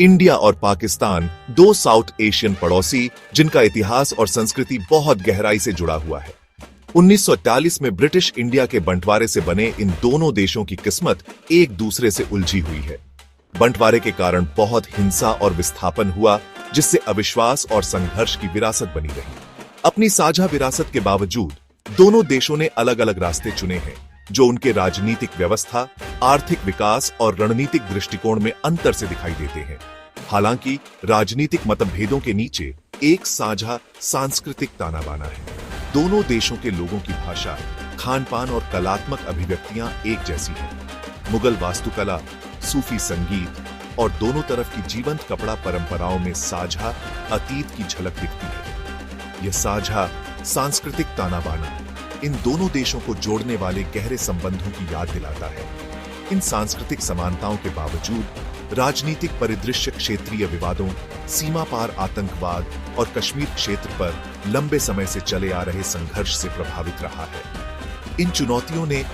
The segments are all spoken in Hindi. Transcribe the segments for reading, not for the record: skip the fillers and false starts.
इंडिया और पाकिस्तान दो साउथ एशियन पड़ोसी जिनका इतिहास और संस्कृति बहुत गहराई से जुड़ा हुआ है। 1941 में ब्रिटिश इंडिया के बंटवारे से बने इन दोनों देशों की किस्मत एक दूसरे से उलझी हुई है। बंटवारे के कारण बहुत हिंसा और विस्थापन हुआ, जिससे अविश्वास और संघर्ष की विरासत बनी रही। अपनी साझा विरासत के बावजूद दोनों देशों ने अलग अलग रास्ते चुने हैं, जो उनके राजनीतिक व्यवस्था, आर्थिक विकास और रणनीतिक दृष्टिकोण में अंतर से दिखाई देते हैं। हालांकि राजनीतिक मतभेदों के नीचे एक साझा सांस्कृतिक ताना बाना है। दोनों देशों के लोगों की भाषा, खान-पान और कलात्मक अभिव्यक्तियां एक जैसी हैं। मुगल वास्तुकला, सूफी संगीत और दोनों तरफ की जीवंत कपड़ा परंपराओं में साझा अतीत की झलक दिखती है। यह साझा सांस्कृतिक ताना बाना इन दोनों देशों को जोड़ने वाले गहरे संबंधों की याद दिलाता है। इन सांस्कृतिक समानताओं के बावजूद राजनीतिक परिदृश्य क्षेत्रीय विवादों, सीमा पार आतंकवाद और कश्मीर क्षेत्र पर लंबे समय से चले आ रहे संघर्ष से प्रभावित रहा है। इन चुनौतियों ने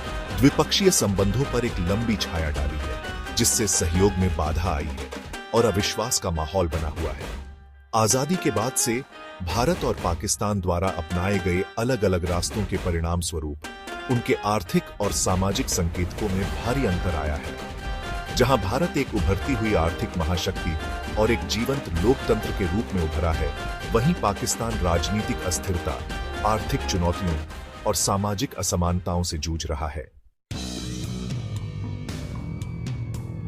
द्विपक्षीय संबंधों पर एक लंबी छाया डाली है, जिससे सहयोग में बाधा आई है और अविश्वास का माहौल बना हुआ है। आजादी के बाद से भारत और पाकिस्तान द्वारा अपनाए गए अलग अलग रास्तों के परिणाम स्वरूप उनके आर्थिक और सामाजिक संकेतकों में भारी अंतर आया है। जहां भारत एक उभरती हुई आर्थिक महाशक्ति और एक जीवंत लोकतंत्र के रूप में उभरा है, वहीं पाकिस्तान राजनीतिक अस्थिरता, आर्थिक चुनौतियों और सामाजिक असमानताओं से जूझ रहा है।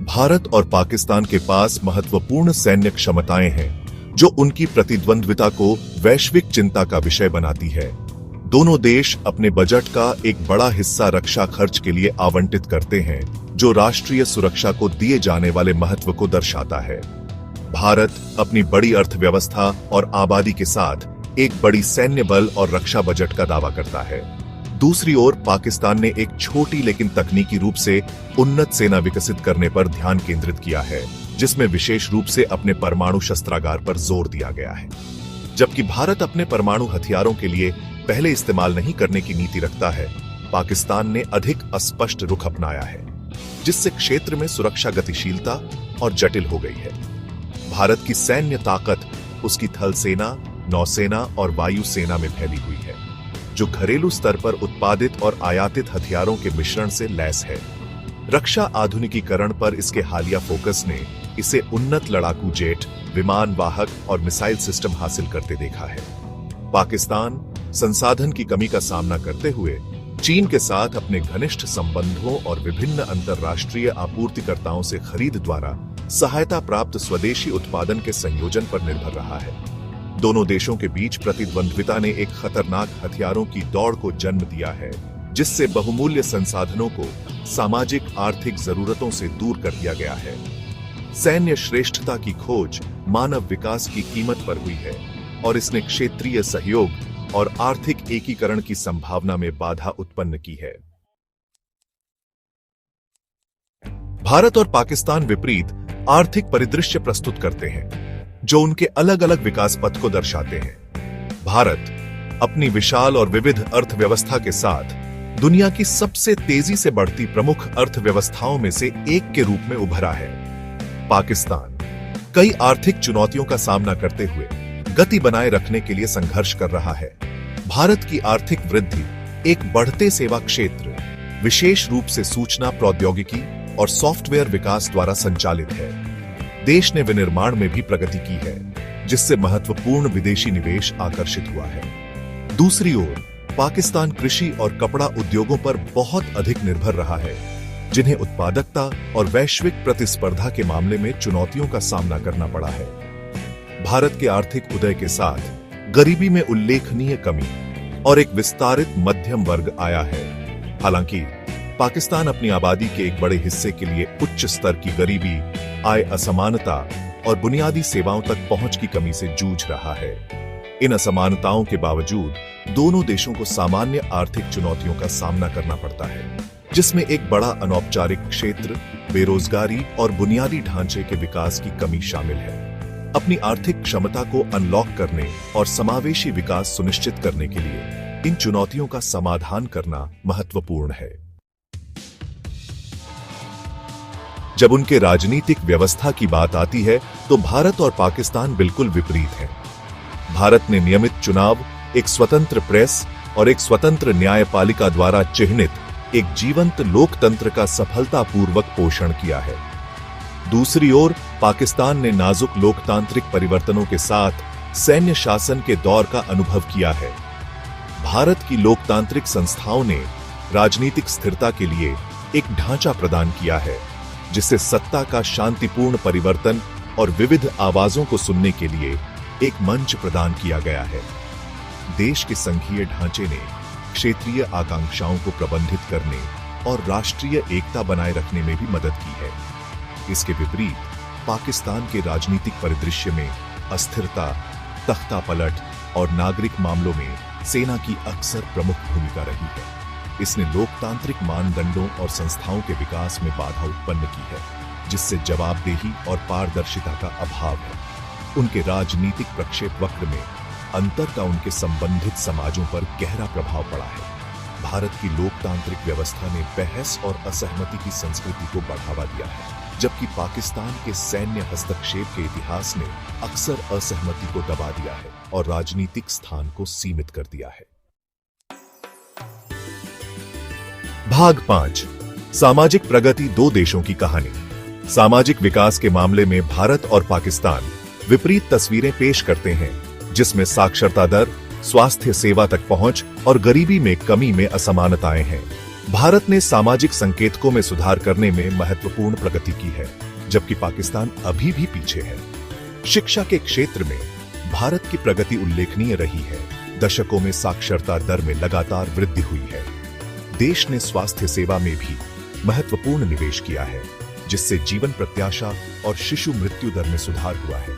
भारत और पाकिस्तान के पास महत्वपूर्ण सैन्य क्षमताएं हैं, जो उनकी प्रतिद्वंद्विता को वैश्विक चिंता का विषय बनाती है। दोनों देश अपने बजट का एक बड़ा हिस्सा रक्षा खर्च के लिए आवंटित करते हैं, जो राष्ट्रीय सुरक्षा को दिए जाने वाले महत्व को दर्शाता है। भारत अपनी बड़ी अर्थव्यवस्था और आबादी के साथ एक बड़ी सैन्य बल और रक्षा बजट का दावा करता है। दूसरी ओर पाकिस्तान ने एक छोटी लेकिन तकनीकी रूप से उन्नत सेना विकसित करने पर ध्यान केंद्रित किया है, जिसमें विशेष रूप से अपने परमाणु शस्त्रागार पर जोर दिया गया है। जबकि भारत अपने परमाणु हथियारों के लिए पहले इस्तेमाल नहीं करने की नीति रखता है, पाकिस्तान ने अधिक अस्पष्ट रुख अपनाया है, जिससे क्षेत्र में सुरक्षा गतिशीलता और जटिल हो गई है। भारत की सैन्य ताकत उसकी थल सेना, नौसेना और वायु सेना में फैली हुई है, जो घरेलू स्तर पर उत्पादित और आयातित हथियारों के मिश्रण से लैस है। रक्षा आधुनिकीकरण पर इसके हालिया फोकस ने इसे उन्नत लड़ाकू जेट, विमान वाहक और मिसाइल सिस्टम हासिल करते देखा है। पाकिस्तान संसाधन की कमी का सामना करते हुए चीन के साथ अपने घनिष्ठ संबंधों और विभिन्न अंतर्राष्ट्रीय आपूर्तिकर्ताओं से खरीद द्वारा सहायता प्राप्त स्वदेशी उत्पादन के संयोजन पर निर्भर रहा है। दोनों देशों के बीच प्रतिद्वंद्विता ने एक खतरनाक हथियारों की दौड़ को जन्म दिया है, जिससे बहुमूल्य संसाधनों को सामाजिक आर्थिक जरूरतों से दूर कर दिया गया है। सैन्य श्रेष्ठता की खोज मानव विकास की कीमत पर हुई है और इसने क्षेत्रीय सहयोग और आर्थिक एकीकरण की संभावना में बाधा उत्पन्न की है। भारत और पाकिस्तान विपरीत आर्थिक परिदृश्य प्रस्तुत करते हैं, जो उनके अलग अलग विकास पथ को दर्शाते हैं। भारत अपनी विशाल और विविध अर्थव्यवस्था के साथ दुनिया की सबसे तेजी से बढ़ती प्रमुख अर्थव्यवस्थाओं में से एक के रूप में उभरा है। पाकिस्तान कई आर्थिक चुनौतियों का सामना करते हुए गति बनाए रखने के लिए संघर्ष कर रहा है। भारत की आर्थिक वृद्धि एक बढ़ते सेवा क्षेत्र, विशेष रूप से सूचना प्रौद्योगिकी और सॉफ्टवेयर विकास द्वारा संचालित है। देश ने विनिर्माण में भी प्रगति की है, जिससे महत्वपूर्ण विदेशी निवेश आकर्षित हुआ है। दूसरी ओर पाकिस्तान कृषि और कपड़ा उद्योगों पर बहुत अधिक निर्भर रहा है, जिन्हें उत्पादकता और वैश्विक प्रतिस्पर्धा के मामले में चुनौतियों का सामना करना पड़ा है। भारत के आर्थिक उदय के साथ गरीबी में उल्लेखनीय कमी और एक विस्तारित मध्यम वर्ग आया है। हालांकि पाकिस्तान अपनी आबादी के एक बड़े हिस्से के लिए उच्च स्तर की गरीबी, आय असमानता और बुनियादी सेवाओं तक पहुंच की कमी से जूझ रहा है। इन असमानताओं के बावजूद दोनों देशों को सामान्य आर्थिक चुनौतियों का सामना करना पड़ता है, जिसमें एक बड़ा अनौपचारिक क्षेत्र, बेरोजगारी और बुनियादी ढांचे के विकास की कमी शामिल है। अपनी आर्थिक क्षमता को अनलॉक करने और समावेशी विकास सुनिश्चित करने के लिए इन चुनौतियों का समाधान करना महत्वपूर्ण है। जब उनके राजनीतिक व्यवस्था की बात आती है तो भारत और पाकिस्तान बिल्कुल विपरीत हैं। भारत ने नियमित चुनाव, एक स्वतंत्र प्रेस और एक स्वतंत्र न्यायपालिका द्वारा चिह्नित एक जीवंत लोकतंत्र का सफलतापूर्वक पोषण किया है। दूसरी ओर पाकिस्तान ने नाजुक लोकतांत्रिक परिवर्तनों के साथ सैन्य शासन के दौर का अनुभव किया है। भारत की लोकतांत्रिक संस्थाओं ने राजनीतिक स्थिरता के लिए एक ढांचा प्रदान किया है, जिससे सत्ता का शांतिपूर्ण परिवर्तन और विविध आवाजों को सुनने के लिए एक मंच प्रदान किया गया है। देश के संघीय ढांचे ने क्षेत्रीय आकांक्षाओं को प्रबंधित करने और राष्ट्रीय एकता बनाए रखने में भी मदद की है। इसके विपरीत पाकिस्तान के राजनीतिक परिदृश्य में अस्थिरता, तख्तापलट और नागरिक मामलों में सेना की अक्सर प्रमुख भूमिका रही है। इसने लोकतांत्रिक मानदंडों और संस्थाओं के विकास में बाधा उत्पन्न की है, जिससे जवाबदेही और पारदर्शिता का अभाव है। उनके राजनीतिक प्रक्षेप वक्र में अंतर का उनके संबंधित समाजों पर गहरा प्रभाव पड़ा है। भारत की लोकतांत्रिक व्यवस्था ने बहस और असहमति की संस्कृति को बढ़ावा दिया है, जबकि पाकिस्तान के सैन्य हस्तक्षेप के इतिहास ने अक्सर असहमति को दबा दिया है और राजनीतिक स्थान को सीमित कर दिया है। भाग 5, सामाजिक प्रगति, दो देशों की कहानी। सामाजिक विकास के मामले में भारत और पाकिस्तान विपरीत तस्वीरें पेश करते हैं, जिसमें साक्षरता दर, स्वास्थ्य सेवा तक पहुंच और गरीबी में कमी में असमानताएं हैं। भारत ने सामाजिक संकेतकों में सुधार करने में महत्वपूर्ण प्रगति की है, जबकि पाकिस्तान अभी भी पीछे है। शिक्षा के क्षेत्र में भारत की प्रगति उल्लेखनीय रही है। दशकों में साक्षरता दर में लगातार वृद्धि हुई है। देश ने स्वास्थ्य सेवा में भी महत्वपूर्ण निवेश किया है, जिससे जीवन प्रत्याशा और शिशु मृत्यु दर में सुधार हुआ है।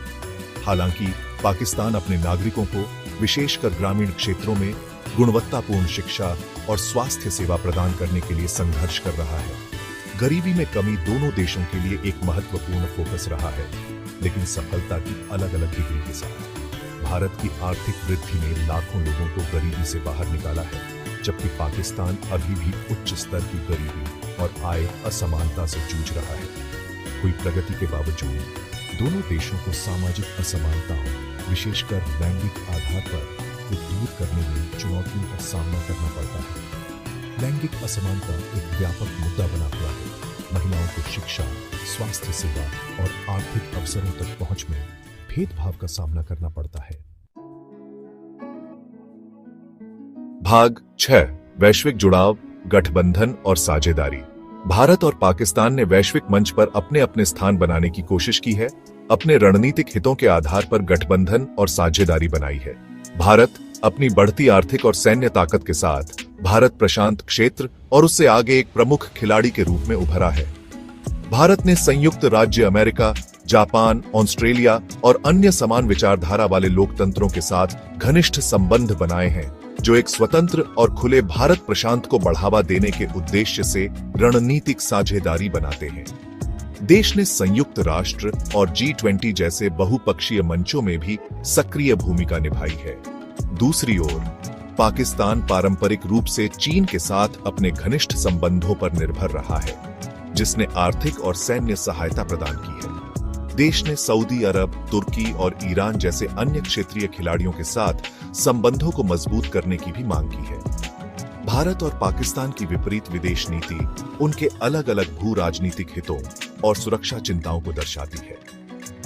हालांकि पाकिस्तान अपने नागरिकों को विशेषकर ग्रामीण क्षेत्रों में गुणवत्तापूर्ण शिक्षा और स्वास्थ्य सेवा प्रदान करने के लिए संघर्ष कर रहा है। गरीबी में कमी दोनों देशों के लिए एक महत्वपूर्ण फोकस रहा है, लेकिन सफलता की अलग अलग डिग्री के साथ। भारत की आर्थिक वृद्धि ने लाखों लोगों को गरीबी से बाहर निकाला है, जबकि पाकिस्तान अभी भी उच्च स्तर की गरीबी और आय असमानता से जूझ रहा है। हुई प्रगति के बावजूद दोनों देशों को सामाजिक असमानताओं, विशेषकर लैंगिक आधार पर दूर करने में चुनौतियों का सामना करना पड़ता है। लैंगिक असमानता एक व्यापक मुद्दा बना हुआ है। महिलाओं को शिक्षा, स्वास्थ्य सेवा और आर्थिक अवसरों तक पहुंच में भेदभाव का सामना करना पड़ता है। भाग 6, वैश्विक जुड़ाव, गठबंधन और साझेदारी। भारत और पाकिस्तान ने वैश्विक मंच पर अपने अपने स्थान बनाने की कोशिश की है। अपने रणनीतिक हितों के आधार पर गठबंधन और साझेदारी बनाई है। भारत अपनी बढ़ती आर्थिक और सैन्य ताकत के साथ भारत प्रशांत क्षेत्र और उससे आगे एक प्रमुख खिलाड़ी के रूप में उभरा है। भारत ने संयुक्त राज्य अमेरिका, जापान, ऑस्ट्रेलिया और अन्य समान विचारधारा वाले लोकतंत्रों के साथ घनिष्ठ संबंध बनाए हैं, जो एक स्वतंत्र और खुले भारत प्रशांत को बढ़ावा देने के उद्देश्य से रणनीतिक साझेदारी बनाते हैं। देश ने संयुक्त राष्ट्र और G20 जैसे बहुपक्षीय मंचों में भी सक्रिय भूमिका निभाई है। दूसरी ओर पाकिस्तान पारंपरिक रूप से चीन के साथ अपने घनिष्ठ संबंधों पर निर्भर रहा है, जिसने आर्थिक और सैन्य सहायता प्रदान की है। देश ने सऊदी अरब, तुर्की और ईरान जैसे अन्य क्षेत्रीय खिलाड़ियों के साथ संबंधों को मजबूत करने की भी मांग की है। भारत और पाकिस्तान की विपरीत विदेश नीति उनके अलग अलग भू राजनीतिक हितों और सुरक्षा चिंताओं को दर्शाती है।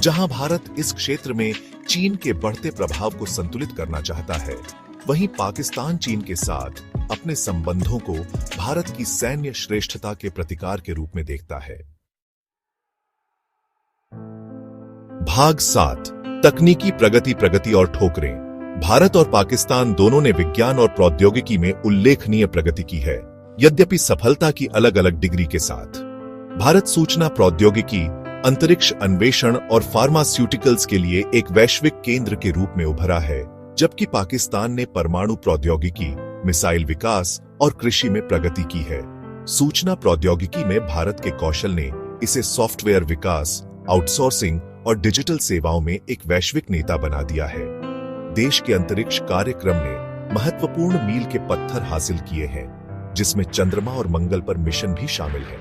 जहां भारत इस क्षेत्र में चीन के बढ़ते प्रभाव को संतुलित करना चाहता है, वहीं पाकिस्तान चीन के साथ अपने संबंधों को भारत की सैन्य श्रेष्ठता के प्रतिकार के रूप में देखता है। भाग 7, तकनीकी प्रगति और ठोकरें। भारत और पाकिस्तान दोनों ने विज्ञान और प्रौद्योगिकी में उल्लेखनीय प्रगति की है, यद्यपि सफलता की अलग अलग डिग्री के साथ। भारत सूचना प्रौद्योगिकी, अंतरिक्ष अन्वेषण और फार्मास्यूटिकल्स के लिए एक वैश्विक केंद्र के रूप में उभरा है, जबकि पाकिस्तान ने परमाणु प्रौद्योगिकी, मिसाइल विकास और कृषि में प्रगति की है। सूचना प्रौद्योगिकी में भारत के कौशल ने इसे सॉफ्टवेयर विकास, आउटसोर्सिंग और डिजिटल सेवाओं में एक वैश्विक नेता बना दिया है। देश के अंतरिक्ष कार्यक्रम ने महत्वपूर्ण मील के पत्थर हासिल किए हैं, जिसमें चंद्रमा और मंगल पर मिशन भी शामिल है।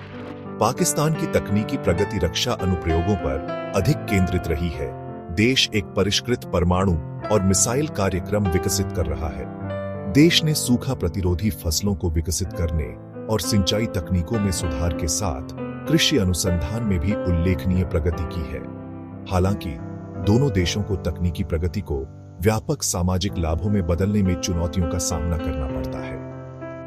पाकिस्तान की तकनीकी प्रगति रक्षा अनुप्रयोगों पर अधिक केंद्रित रही है। देश एक परिष्कृत परमाणु और मिसाइल कार्यक्रम विकसित कर रहा है। देश ने सूखा प्रतिरोधी फसलों को विकसित करने और सिंचाई तकनीकों में सुधार के साथ कृषि अनुसंधान में भी उल्लेखनीय प्रगति की है। हालांकि दोनों देशों को तकनीकी प्रगति को व्यापक सामाजिक लाभों में बदलने में चुनौतियों का सामना करना पड़ता है।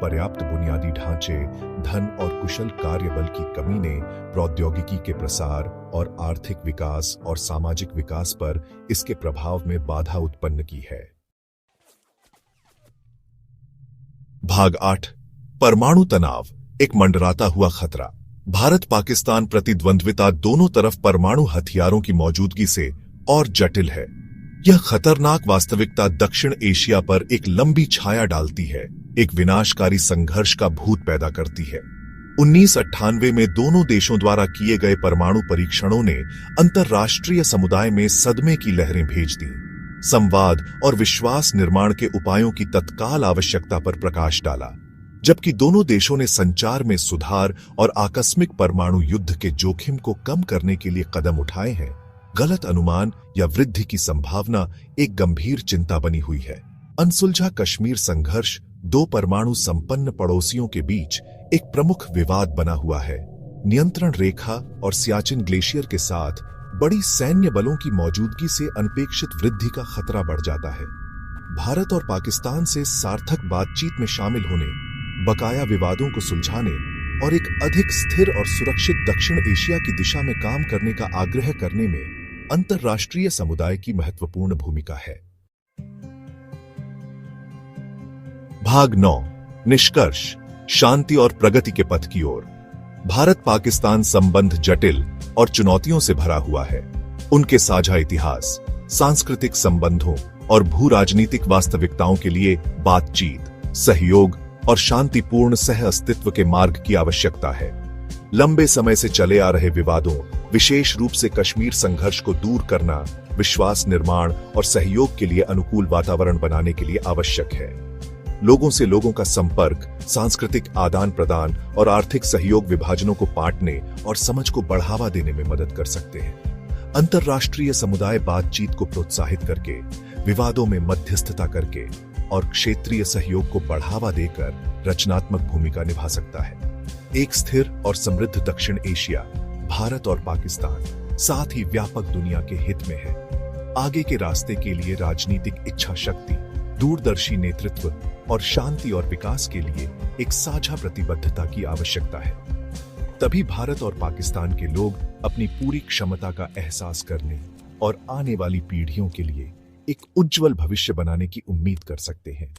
पर्याप्त बुनियादी ढांचे, धन और कुशल कार्यबल की कमी ने प्रौद्योगिकी के प्रसार और आर्थिक विकास और सामाजिक विकास पर इसके प्रभाव में बाधा उत्पन्न की है। भाग 8 परमाणु तनाव, एक मंडराता हुआ खतरा। भारत पाकिस्तान प्रतिद्वंद्विता दोनों तरफ परमाणु हथियारों की मौजूदगी से और जटिल है। यह खतरनाक वास्तविकता दक्षिण एशिया पर एक लंबी छाया डालती है, एक विनाशकारी संघर्ष का भूत पैदा करती है। 1998 में दोनों देशों द्वारा किए गए परमाणु परीक्षणों ने अंतर्राष्ट्रीय समुदाय में सदमे की लहरें भेज दी। संवाद और विश्वास निर्माण के उपायों की तत्काल आवश्यकता पर प्रकाश डाला। जबकि दोनों देशों ने संचार में सुधार और आकस्मिक परमाणु युद्ध के जोखिम को कम करने के लिए कदम उठाए हैं, गलत अनुमान या वृद्धि की संभावना एक गंभीर चिंता बनी हुई है। अनसुलझा कश्मीर संघर्ष दो परमाणु संपन्न पड़ोसियों के बीच एक प्रमुख विवाद बना हुआ है। नियंत्रण रेखा और सियाचिन ग्लेशियर के साथ बड़ी सैन्य बलों की मौजूदगी से अनपेक्षित वृद्धि का खतरा बढ़ जाता है। भारत और पाकिस्तान से सार्थक बातचीत में शामिल होने, बकाया विवादों को सुलझाने और एक अधिक स्थिर और सुरक्षित दक्षिण एशिया की दिशा में काम करने का आग्रह करने में अंतर्राष्ट्रीय समुदाय की महत्वपूर्ण भूमिका है। भाग 9 निष्कर्ष, शांति और प्रगति के पथ की ओर। भारत पाकिस्तान संबंध जटिल और चुनौतियों से भरा हुआ है। उनके साझा इतिहास, सांस्कृतिक संबंधों और भू राजनीतिक वास्तविकताओं के लिए बातचीत, सहयोग और शांतिपूर्ण सह अस्तित्व के मार्ग की आवश्यकता है। लंबे समय से चले आ रहे विवादों, विशेष रूप से कश्मीर संघर्ष को दूर करना, विश्वास निर्माण और सहयोग के लिए अनुकूल वातावरण बनाने के लिए आवश्यक है। लोगों से लोगों का संपर्क, सांस्कृतिक आदान प्रदान और आर्थिक सहयोग विभाजनों को पाटने और समझ को बढ़ावा देने में मदद कर सकते हैं। अंतर्राष्ट्रीय समुदाय बातचीत को प्रोत्साहित करके, विवादों में मध्यस्थता करके और क्षेत्रीय सहयोग को बढ़ावा देकर रचनात्मक भूमिका निभा सकता है। एक स्थिर और समृद्ध दक्षिण एशिया भारत और पाकिस्तान, साथ ही व्यापक दुनिया के हित में है। आगे के रास्ते के लिए राजनीतिक इच्छा शक्ति, दूरदर्शी नेतृत्व और शांति और विकास के लिए एक साझा प्रतिबद्धता की आवश्यकता है। तभी भारत और पाकिस्तान के लोग अपनी पूरी क्षमता का एहसास करने और आने वाली पीढ़ियों के लिए एक उज्जवल भविष्य बनाने की उम्मीद कर सकते हैं।